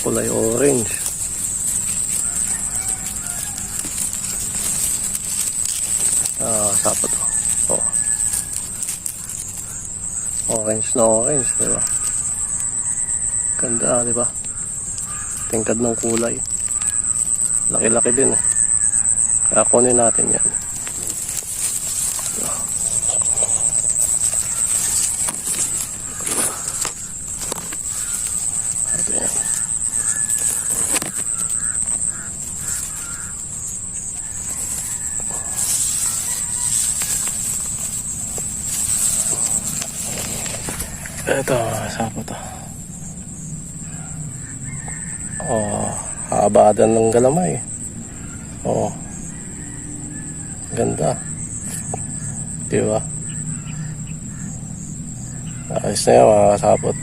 kulay orange. Sapot to. Oh. Orange na orange, diba? Ganda, diba? Tingkad ng kulay. Laki-laki din eh. Kaya kunin natin yan. Ayan. Ito, sapot to. Oh, habadan ng galamay. Oh. Ganda. Diba? Ayos na yan mga kasapot.